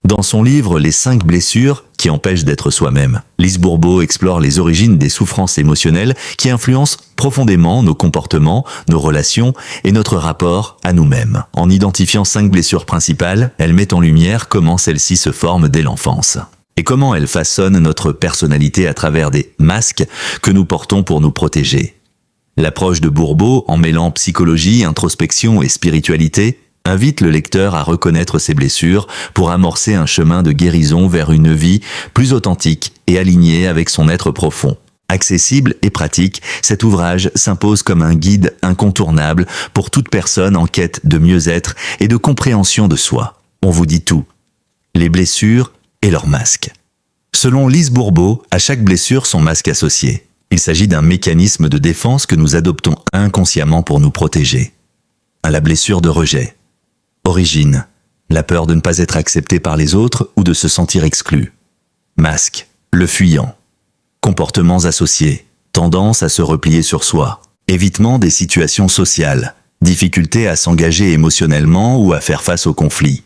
Dans son livre Les 5 blessures qui empêchent d'être soi-même, Lise Bourbeau explore les origines des souffrances émotionnelles qui influencent profondément nos comportements, nos relations et notre rapport à nous-mêmes. En identifiant 5 blessures principales, elle met en lumière comment celles-ci se forment dès l'enfance et comment elles façonnent notre personnalité à travers des masques que nous portons pour nous protéger. L'approche de Bourbeau, en mêlant psychologie, introspection et spiritualité, invite le lecteur à reconnaître ses blessures pour amorcer un chemin de guérison vers une vie plus authentique et alignée avec son être profond. Accessible et pratique, cet ouvrage s'impose comme un guide incontournable pour toute personne en quête de mieux-être et de compréhension de soi. On vous dit tout. Les blessures et leurs masques. Selon Lise Bourbeau, à chaque blessure son masque associé. Il s'agit d'un mécanisme de défense que nous adoptons inconsciemment pour nous protéger. À la blessure de rejet. Origine, la peur de ne pas être accepté par les autres ou de se sentir exclu. Masque, le fuyant. Comportements associés, tendance à se replier sur soi. Évitement des situations sociales, difficulté à s'engager émotionnellement ou à faire face aux conflits.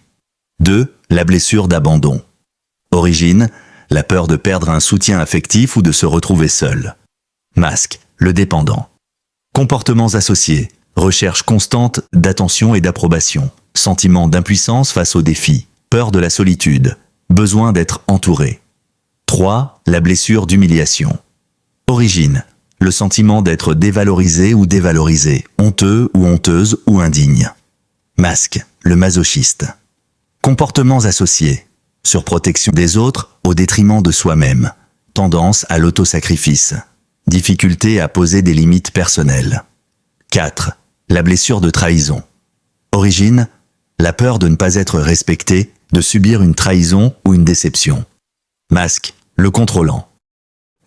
2. La blessure d'abandon. Origine, la peur de perdre un soutien affectif ou de se retrouver seul. Masque, le dépendant. Comportements associés, recherche constante d'attention et d'approbation. Sentiment d'impuissance face aux défis, peur de la solitude, besoin d'être entouré. 3. La blessure d'humiliation. Origine, le sentiment d'être dévalorisé ou dévalorisé, honteux ou honteuse ou indigne. Masque, le masochiste. Comportements associés, surprotection des autres au détriment de soi-même, tendance à l'autosacrifice, difficulté à poser des limites personnelles. 4. La blessure de trahison. Origine, la peur de ne pas être respecté, de subir une trahison ou une déception. Masque, le contrôlant.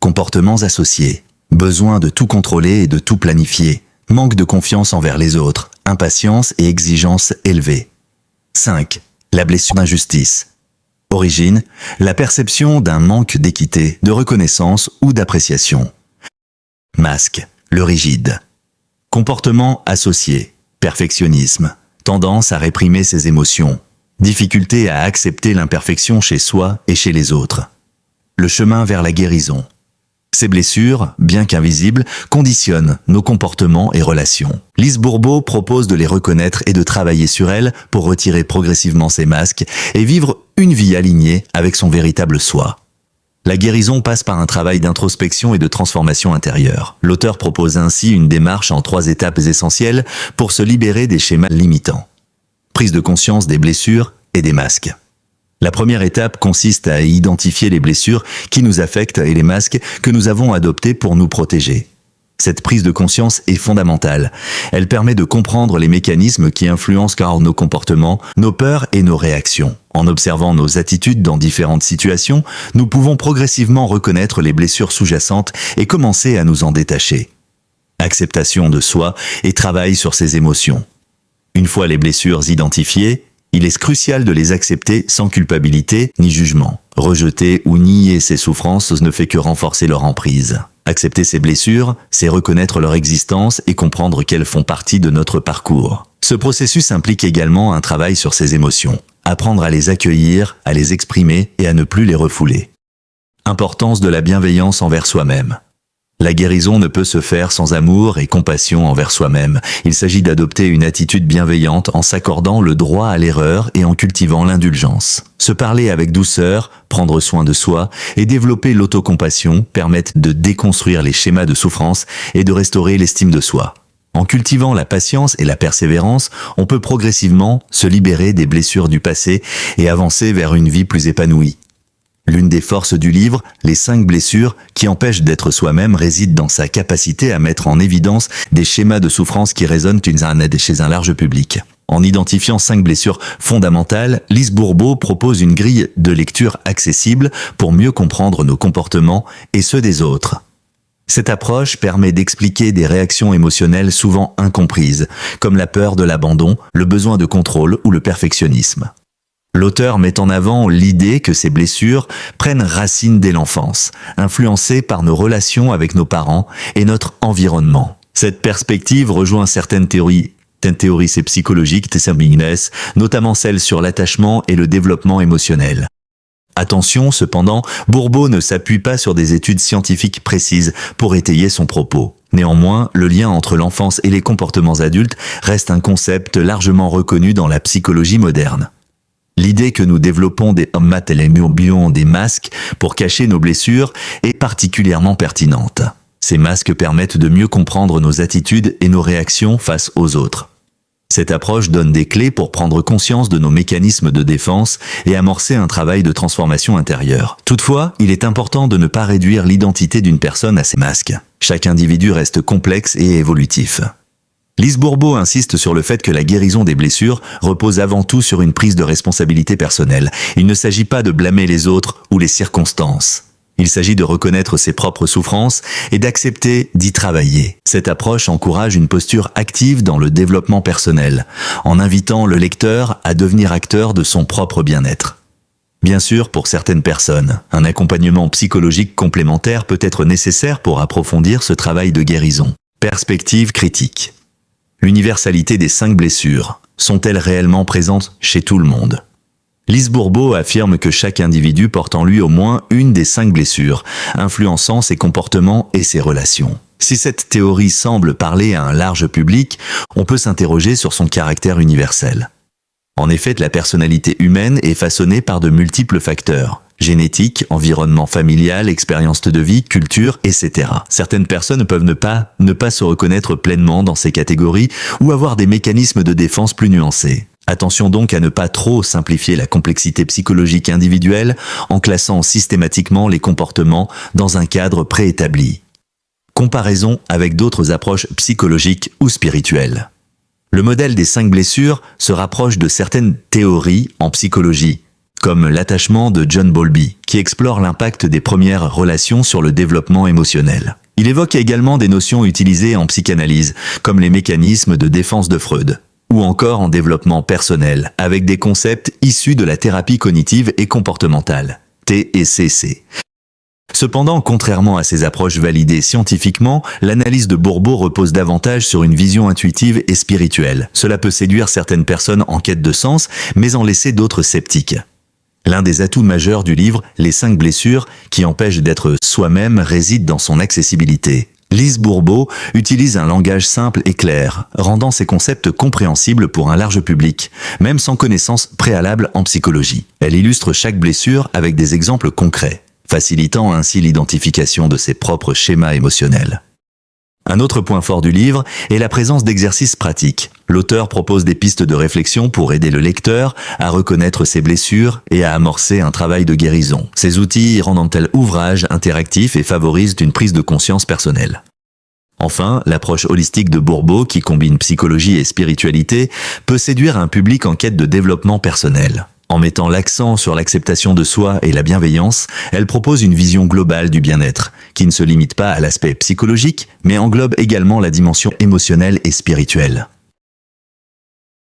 Comportements associés, besoin de tout contrôler et de tout planifier, manque de confiance envers les autres, impatience et exigence élevée. 5. La blessure d'injustice. Origine, la perception d'un manque d'équité, de reconnaissance ou d'appréciation. Masque, le rigide. Comportements associés, perfectionnisme, tendance à réprimer ses émotions, difficulté à accepter l'imperfection chez soi et chez les autres. Le chemin vers la guérison. Ces blessures, bien qu'invisibles, conditionnent nos comportements et relations. Lise Bourbeau propose de les reconnaître et de travailler sur elles pour retirer progressivement ces masques et vivre une vie alignée avec son véritable soi. La guérison passe par un travail d'introspection et de transformation intérieure. L'auteur propose ainsi une démarche en 3 étapes essentielles pour se libérer des schémas limitants. Prise de conscience des blessures et des masques. La première étape consiste à identifier les blessures qui nous affectent et les masques que nous avons adoptés pour nous protéger. Cette prise de conscience est fondamentale. Elle permet de comprendre les mécanismes qui influencent nos comportements, nos peurs et nos réactions. En observant nos attitudes dans différentes situations, nous pouvons progressivement reconnaître les blessures sous-jacentes et commencer à nous en détacher. Acceptation de soi et travail sur ses émotions. Une fois les blessures identifiées, il est crucial de les accepter sans culpabilité ni jugement. Rejeter ou nier ces souffrances ne fait que renforcer leur emprise. Accepter ces blessures, c'est reconnaître leur existence et comprendre qu'elles font partie de notre parcours. Ce processus implique également un travail sur ses émotions. Apprendre à les accueillir, à les exprimer et à ne plus les refouler. Importance de la bienveillance envers soi-même. La guérison ne peut se faire sans amour et compassion envers soi-même. Il s'agit d'adopter une attitude bienveillante en s'accordant le droit à l'erreur et en cultivant l'indulgence. Se parler avec douceur, prendre soin de soi et développer l'autocompassion permettent de déconstruire les schémas de souffrance et de restaurer l'estime de soi. En cultivant la patience et la persévérance, on peut progressivement se libérer des blessures du passé et avancer vers une vie plus épanouie. L'une des forces du livre, Les 5 blessures qui empêchent d'être soi-même, réside dans sa capacité à mettre en évidence des schémas de souffrance qui résonnent chez un large public. En identifiant 5 blessures fondamentales, Lise Bourbeau propose une grille de lecture accessible pour mieux comprendre nos comportements et ceux des autres. Cette approche permet d'expliquer des réactions émotionnelles souvent incomprises, comme la peur de l'abandon, le besoin de contrôle ou le perfectionnisme. L'auteur met en avant l'idée que ces blessures prennent racine dès l'enfance, influencées par nos relations avec nos parents et notre environnement. Cette perspective rejoint certaines théories certaines théories psychologiques, notamment celles sur l'attachement et le développement émotionnel. Attention, cependant, Bourbeau ne s'appuie pas sur des études scientifiques précises pour étayer son propos. Néanmoins, le lien entre l'enfance et les comportements adultes reste un concept largement reconnu dans la psychologie moderne. L'idée que nous développons des des masques pour cacher nos blessures est particulièrement pertinente. Ces masques permettent de mieux comprendre nos attitudes et nos réactions face aux autres. Cette approche donne des clés pour prendre conscience de nos mécanismes de défense et amorcer un travail de transformation intérieure. Toutefois, il est important de ne pas réduire l'identité d'une personne à ses masques. Chaque individu reste complexe et évolutif. Lise Bourbeau insiste sur le fait que la guérison des blessures repose avant tout sur une prise de responsabilité personnelle. Il ne s'agit pas de blâmer les autres ou les circonstances. Il s'agit de reconnaître ses propres souffrances et d'accepter d'y travailler. Cette approche encourage une posture active dans le développement personnel, en invitant le lecteur à devenir acteur de son propre bien-être. Bien sûr, pour certaines personnes, un accompagnement psychologique complémentaire peut être nécessaire pour approfondir ce travail de guérison. Perspective critique. L'universalité des 5 blessures sont-elles réellement présentes chez tout le monde ? Lise Bourbeau affirme que chaque individu porte en lui au moins une des 5 blessures, influençant ses comportements et ses relations. Si cette théorie semble parler à un large public, on peut s'interroger sur son caractère universel. En effet, la personnalité humaine est façonnée par de multiples facteurs. Génétique, environnement familial, expérience de vie, culture, etc. Certaines personnes peuvent ne pas se reconnaître pleinement dans ces catégories ou avoir des mécanismes de défense plus nuancés. Attention donc à ne pas trop simplifier la complexité psychologique individuelle en classant systématiquement les comportements dans un cadre préétabli. Comparaison avec d'autres approches psychologiques ou spirituelles. Le modèle des 5 blessures se rapproche de certaines théories en psychologie, comme l'attachement de John Bowlby, qui explore l'impact des premières relations sur le développement émotionnel. Il évoque également des notions utilisées en psychanalyse, comme les mécanismes de défense de Freud, ou encore en développement personnel, avec des concepts issus de la thérapie cognitive et comportementale, TCC. Cependant, contrairement à ces approches validées scientifiquement, l'analyse de Bourbeau repose davantage sur une vision intuitive et spirituelle. Cela peut séduire certaines personnes en quête de sens, mais en laisser d'autres sceptiques. L'un des atouts majeurs du livre, Les 5 blessures, qui empêchent d'être soi-même, réside dans son accessibilité. Lise Bourbeau utilise un langage simple et clair, rendant ses concepts compréhensibles pour un large public, même sans connaissance préalable en psychologie. Elle illustre chaque blessure avec des exemples concrets, facilitant ainsi l'identification de ses propres schémas émotionnels. Un autre point fort du livre est la présence d'exercices pratiques. L'auteur propose des pistes de réflexion pour aider le lecteur à reconnaître ses blessures et à amorcer un travail de guérison. Ces outils rendent un tel ouvrage interactif et favorisent une prise de conscience personnelle. Enfin, l'approche holistique de Bourbeau, qui combine psychologie et spiritualité, peut séduire un public en quête de développement personnel. En mettant l'accent sur l'acceptation de soi et la bienveillance, elle propose une vision globale du bien-être, qui ne se limite pas à l'aspect psychologique, mais englobe également la dimension émotionnelle et spirituelle.